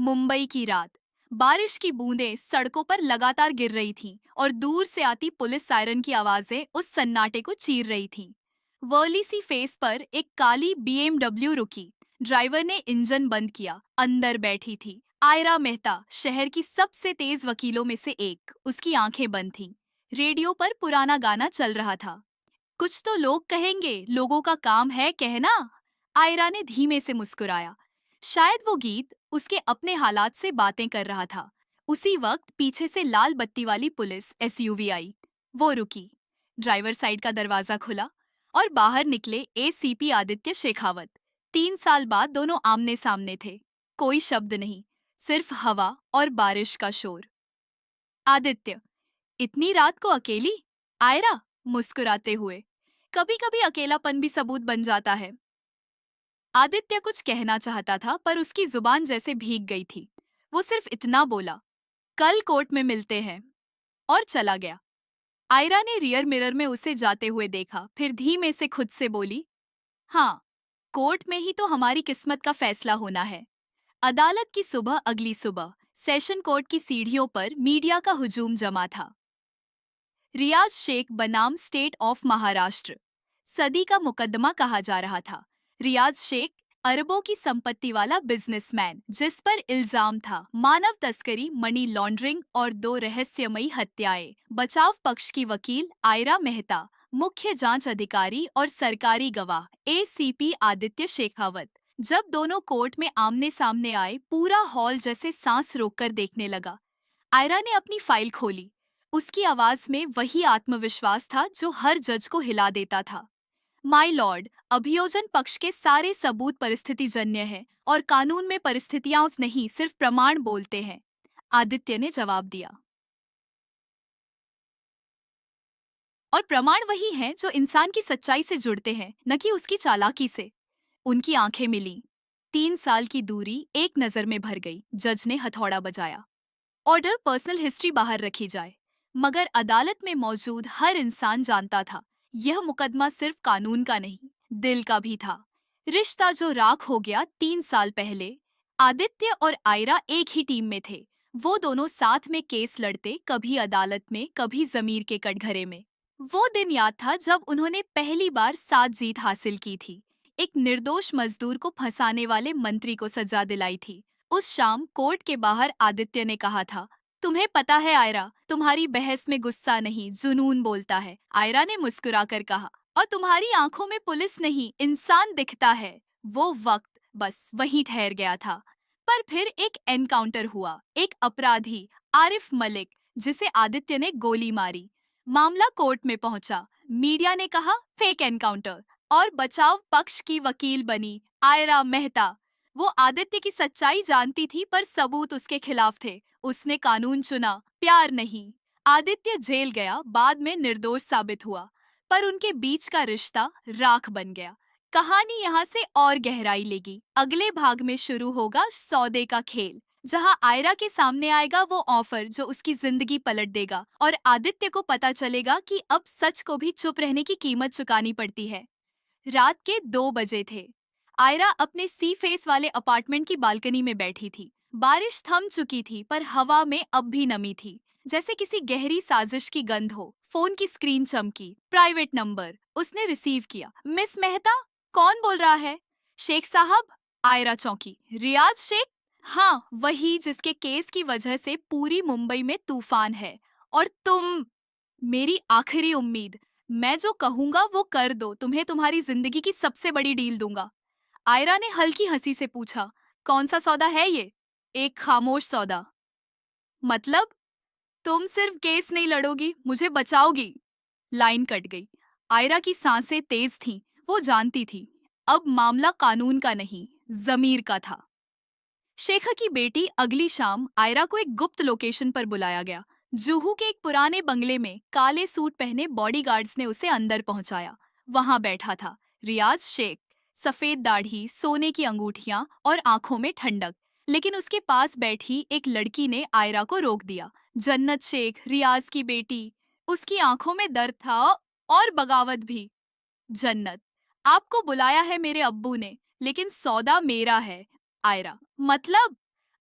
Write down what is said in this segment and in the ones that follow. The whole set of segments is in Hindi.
मुंबई की रात। बारिश की बूंदें सड़कों पर लगातार गिर रही थीं और दूर से आती पुलिस सायरन की आवाजें उस सन्नाटे को चीर रही थीं। वर्ली सी फेस पर एक काली बीएमडब्ल्यू रुकी। ड्राइवर ने इंजन बंद किया। अंदर बैठी थी आयरा मेहता, शहर की सबसे तेज वकीलों में से एक। उसकी आंखें बंद थीं। रेडियो पर पुराना गाना चल रहा था। कुछ तो लोग कहेंगे, लोगों का काम है कहना। आयरा ने धीमे से मुस्कुराया। शायद वो गीत उसके अपने हालात से बातें कर रहा था। उसी वक्त पीछे से लाल बत्ती वाली पुलिस एसयूवी आई। वो रुकी। ड्राइवर साइड का दरवाजा खुला और बाहर निकले एसीपी आदित्य शेखावत। 3 साल बाद दोनों आमने सामने थे। कोई शब्द नहीं, सिर्फ हवा और बारिश का शोर। आदित्य, इतनी रात को अकेली? आयरा मुस्कुराते हुए। कभी कभी अकेलापन भी सबूत बन जाता है। आदित्य कुछ कहना चाहता था पर उसकी जुबान जैसे भीग गई थी। वो सिर्फ इतना बोला, कल कोर्ट में मिलते हैं, और चला गया। आयरा ने रियर मिरर में उसे जाते हुए देखा, फिर धीमे से खुद से बोली, हाँ, कोर्ट में ही तो हमारी किस्मत का फैसला होना है। अदालत की सुबह अगली सुबह सेशन कोर्ट की सीढ़ियों पर मीडिया का हुजूम जमा था। रियाज शेख बनाम स्टेट ऑफ महाराष्ट्र। सदी का मुकदमा कहा जा रहा था। रियाज शेख अरबों की संपत्ति वाला बिजनेसमैन, जिस पर इल्जाम था मानव तस्करी, मनी लॉन्ड्रिंग और 2 रहस्यमयी हत्याएं। बचाव पक्ष की वकील आयरा मेहता, मुख्य जांच अधिकारी और सरकारी गवाह एसीपी आदित्य शेखावत। जब दोनों कोर्ट में आमने सामने आए, पूरा हॉल जैसे सांस रोककर देखने लगा। आयरा ने अपनी फाइल खोली। उसकी आवाज में वही आत्मविश्वास था जो हर जज को हिला देता था। माय लॉर्ड, अभियोजन पक्ष के सारे सबूत परिस्थितिजन्य हैं और कानून में परिस्थितियां नहीं, सिर्फ प्रमाण बोलते हैं। आदित्य ने जवाब दिया। और प्रमाण वही हैं जो इंसान की सच्चाई से जुड़ते हैं, न कि उसकी चालाकी से। उनकी आंखें मिली। 3 साल की दूरी एक नजर में भर गई। जज ने हथौड़ा बजाया। ऑर्डर, पर्सनल हिस्ट्री बाहर रखी जाए। मगर अदालत में मौजूद हर इंसान जानता था, यह मुकदमा सिर्फ कानून का नहीं, दिल का भी था। रिश्ता जो राख हो गया 3 साल पहले। आदित्य और आयरा एक ही टीम में थे। वो दोनों साथ में केस लड़ते, कभी अदालत में, कभी जमीर के कटघरे में। वो दिन याद था जब उन्होंने पहली बार साथ जीत हासिल की थी। एक निर्दोष मजदूर को फंसाने वाले मंत्री को सजा दिलाई थी। उस शाम कोर्ट के बाहर आदित्य ने कहा था, तुम्हें पता है आयरा, तुम्हारी बहस में गुस्सा नहीं, जुनून बोलता है। आयरा ने मुस्कुराकर कहा, और तुम्हारी आंखों में पुलिस नहीं, इंसान दिखता है। वो वक्त बस वहीं ठहर गया था। पर फिर एक एनकाउंटर हुआ। एक अपराधी, आरिफ मलिक, जिसे आदित्य ने गोली मारी। मामला कोर्ट में पहुंचा। मीडिया ने कहा फेक एनकाउंटर, और बचाव पक्ष की वकील बनी आयरा मेहता। वो आदित्य की सच्चाई जानती थी पर सबूत उसके खिलाफ थे। उसने कानून चुना, प्यार नहीं। आदित्य जेल गया, बाद में निर्दोष साबित हुआ, पर उनके बीच का रिश्ता राख बन गया। कहानी यहाँ से और गहराई लेगी। अगले भाग में शुरू होगा सौदे का खेल, जहाँ आयरा के सामने आएगा वो ऑफर जो उसकी जिंदगी पलट देगा, और आदित्य को पता चलेगा कि अब सच को भी चुप रहने की कीमत चुकानी पड़ती है। रात के 2 बजे थे। आयरा अपने सी फेस वाले अपार्टमेंट की बालकनी में बैठी थी। बारिश थम चुकी थी पर हवा में अब भी नमी थी, जैसे किसी गहरी साजिश की गंध हो। फोन की स्क्रीन चमकी। Private number. उसने रिसीव किया। मिस मेहता, कौन बोल रहा है? शेख साहब। आयरा चौंकी। रियाज शेख? हाँ, वही जिसके केस की वजह से पूरी मुंबई में तूफान है। और तुम, मेरी आखिरी उम्मीद। मैं जो कहूंगा वो कर दो, तुम्हें तुम्हारी जिंदगी की सबसे बड़ी डील दूंगा। आयरा ने हल्की हंसी से पूछा, कौन सा सौदा है ये? एक खामोश सौदा। मतलब? तुम सिर्फ केस नहीं लड़ोगी, मुझे बचाओगी। लाइन कट गई। आयरा की सांसें तेज थीं। वो जानती थी, अब मामला कानून का नहीं, जमीर का था। शेखर की बेटी अगली शाम आयरा को एक गुप्त लोकेशन पर बुलाया गया। जुहू के एक पुराने बंगले में काले सूट पहने बॉडीगार्ड्स ने उसे अंदर पहुंचाया। वहां बैठा था रियाज शेख, सफेद दाढ़ी, सोने की अंगूठियां और आंखों में ठंडक। लेकिन उसके पास बैठी एक लड़की ने आयरा को रोक दिया। जन्नत शेख, रियाज की बेटी। उसकी आंखों में दर्द था, और बगावत भी। जन्नत, आपको बुलाया है मेरे अब्बू ने, लेकिन सौदा मेरा है। आयरा, मतलब?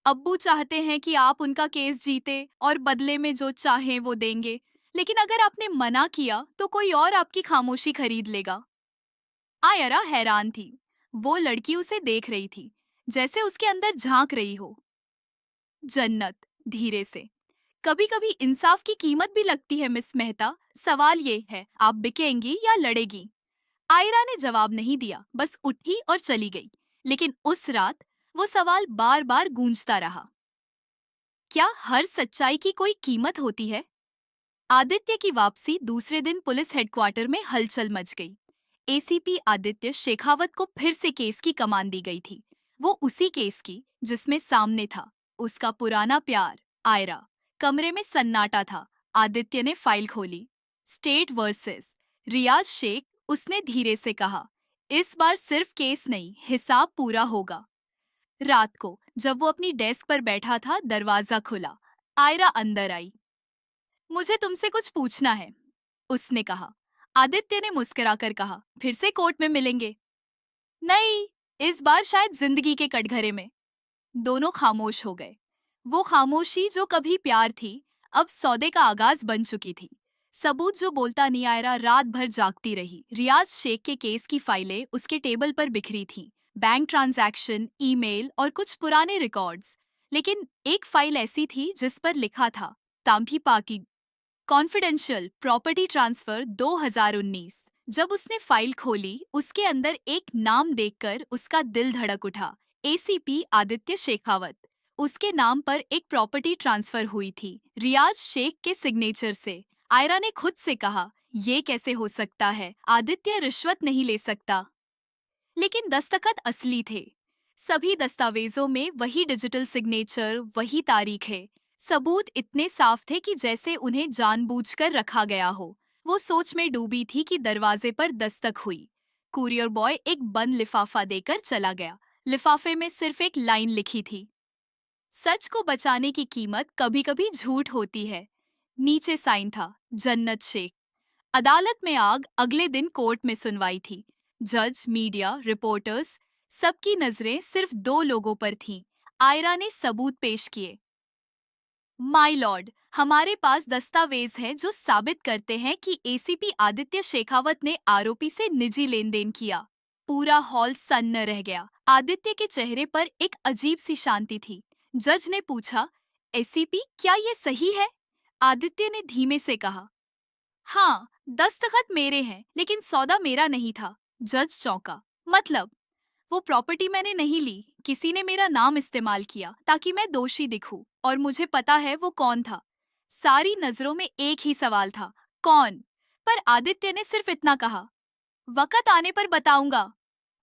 अब्बू चाहते हैं कि आप उनका केस जीते और बदले में जो चाहें वो देंगे, लेकिन अगर आपने मना किया तो कोई और आपकी खामोशी खरीद लेगा। आयरा हैरान थी। वो लड़की उसे देख रही थी, जैसे उसके अंदर झांक रही हो। जन्नत धीरे से, कभी कभी इंसाफ की कीमत भी लगती है मिस मेहता। सवाल ये है, आप बिकेंगी या लड़ेगी? आयरा ने जवाब नहीं दिया, बस उठी और चली गई। लेकिन उस रात वो सवाल बार बार गूंजता रहा। क्या हर सच्चाई की कोई कीमत होती है? आदित्य की वापसी दूसरे दिन पुलिस हेडक्वार्टर में हलचल मच गई। एसीपी आदित्य शेखावत को फिर से केस की कमान दी गई थी। वो उसी केस की जिसमें सामने था उसका पुराना प्यार, आयरा। कमरे में सन्नाटा था। आदित्य ने फाइल खोली। स्टेट वर्सेस रियाज शेख, उसने धीरे से कहा। इस बार सिर्फ केस नहीं, हिसाब पूरा होगा। रात को जब वो अपनी डेस्क पर बैठा था, दरवाजा खुला। आयरा अंदर आई। मुझे तुमसे कुछ पूछना है, उसने कहा। आदित्य ने मुस्कुराकर कहा, फिर से कोर्ट में मिलेंगे? नहीं, इस बार शायद जिंदगी के कटघरे में। दोनों खामोश हो गए। वो खामोशी जो कभी प्यार थी, अब सौदे का आगाज बन चुकी थी। सबूत जो बोलता नहीं, आयरा रात भर जागती रही। रियाज शेख के केस की फाइलें उसके टेबल पर बिखरी थीं। बैंक ट्रांजैक्शन, ईमेल और कुछ पुराने रिकॉर्ड्स। लेकिन एक फाइल ऐसी थी जिस पर लिखा था, ताम्भी पाकी कॉन्फिडेंशियल प्रॉपर्टी ट्रांसफर 2019। जब उसने फाइल खोली, उसके अंदर एक नाम देखकर उसका दिल धड़क उठा। एसीपी आदित्य शेखावत। उसके नाम पर एक प्रॉपर्टी ट्रांसफर हुई थी, रियाज शेख के सिग्नेचर से। आयरा ने खुद से कहा, ये कैसे हो सकता है? आदित्य रिश्वत नहीं ले सकता। लेकिन दस्तखत असली थे। सभी दस्तावेजों में वही डिजिटल सिग्नेचर, वही तारीख है। सबूत इतने साफ थे कि जैसे उन्हें जानबूझकर रखा गया हो। वो सोच में डूबी थी कि दरवाजे पर दस्तक हुई। कुरियर बॉय एक बंद लिफाफा देकर चला गया। लिफाफे में सिर्फ एक लाइन लिखी थी, सच को बचाने की कीमत कभी कभी झूठ होती है। नीचे साइन था, जन्नत शेख। अदालत में आग। अगले दिन कोर्ट में सुनवाई थी। जज, मीडिया, रिपोर्टर्स, सबकी नजरें सिर्फ दो लोगों पर थीं। आयरा ने सबूत पेश किए। माय लॉर्ड, हमारे पास दस्तावेज हैं जो साबित करते हैं कि एसीपी आदित्य शेखावत ने आरोपी से निजी लेन देन किया। पूरा हॉल सन्न रह गया। आदित्य के चेहरे पर एक अजीब सी शांति थी। जज ने पूछा, एसीपी, क्या ये सही है? आदित्य ने धीमे से कहा, हाँ, दस्तखत मेरे हैं, लेकिन सौदा मेरा नहीं था। जज चौंका। मतलब? वो प्रॉपर्टी मैंने नहीं ली, किसी ने मेरा नाम इस्तेमाल किया ताकि मैं दोषी दिखूं, और मुझे पता है वो कौन था। सारी नजरों में एक ही सवाल था, कौन? पर आदित्य ने सिर्फ इतना कहा, वक्त आने पर बताऊंगा।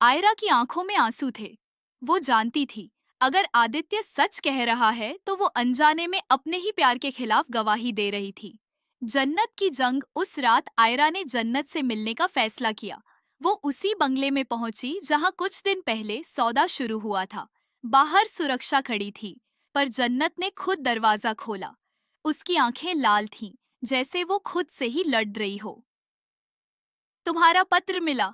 आयरा की आंखों में आंसू थे। वो जानती थी, अगर आदित्य सच कह रहा है तो वो अनजाने में अपने ही प्यार के खिलाफ गवाही दे रही थी। जन्नत की जंग। उस रात आयरा ने जन्नत से मिलने का फैसला किया। वो उसी बंगले में पहुंची जहां कुछ दिन पहले सौदा शुरू हुआ था। बाहर सुरक्षा खड़ी थी, पर जन्नत ने खुद दरवाजा खोला। उसकी आंखें लाल थीं, जैसे वो खुद से ही लड़ रही हो। तुम्हारा पत्र मिला,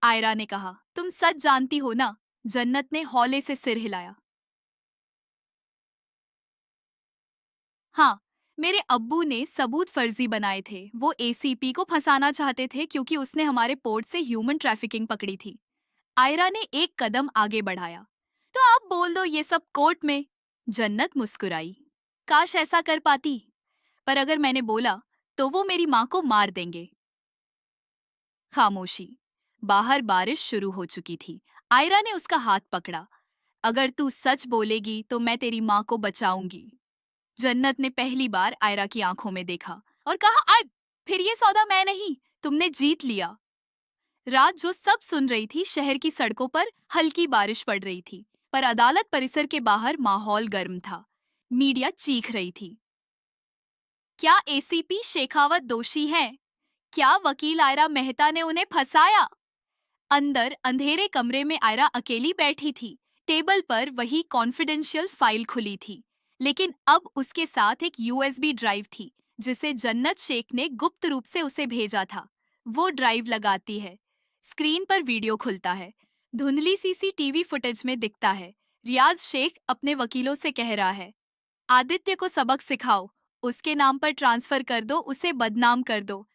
आयरा ने कहा। तुम सच जानती हो ना? जन्नत ने हौले से सिर हिलाया। हाँ, मेरे अब्बू ने सबूत फर्जी बनाए थे। वो एसीपी को फंसाना चाहते थे क्योंकि उसने हमारे पोर्ट से ह्यूमन ट्रैफिकिंग पकड़ी थी। आयरा ने एक कदम आगे बढ़ाया। तो आप बोल दो ये सब कोर्ट में। जन्नत मुस्कुराई। काश ऐसा कर पाती, पर अगर मैंने बोला तो वो मेरी माँ को मार देंगे। खामोशी। बाहर बारिश शुरू हो चुकी थी। आयरा ने उसका हाथ पकड़ा। अगर तू सच बोलेगी तो मैं तेरी माँ को बचाऊंगी। जन्नत ने पहली बार आयरा की आंखों में देखा और कहा, आय, फिर ये सौदा मैं नहीं, तुमने जीत लिया। रात जो सब सुन रही थी, शहर की सड़कों पर हल्की बारिश पड़ रही थी, पर अदालत परिसर के बाहर माहौल गर्म था। मीडिया चीख रही थी, क्या एसीपी शेखावत दोषी है? क्या वकील आयरा मेहता ने उन्हें फंसाया? अंदर अंधेरे कमरे में आयरा अकेली बैठी थी। टेबल पर वही कॉन्फिडेंशियल फाइल खुली थी, लेकिन अब उसके साथ एक यूएसबी ड्राइव थी जिसे जन्नत शेख ने गुप्त रूप से उसे भेजा था। वो ड्राइव लगाती है, स्क्रीन पर वीडियो खुलता है। धुंधली सीसीटीवी फुटेज में दिखता है, रियाज शेख अपने वकीलों से कह रहा है, आदित्य को सबक सिखाओ, उसके नाम पर ट्रांसफर कर दो, उसे बदनाम कर दो।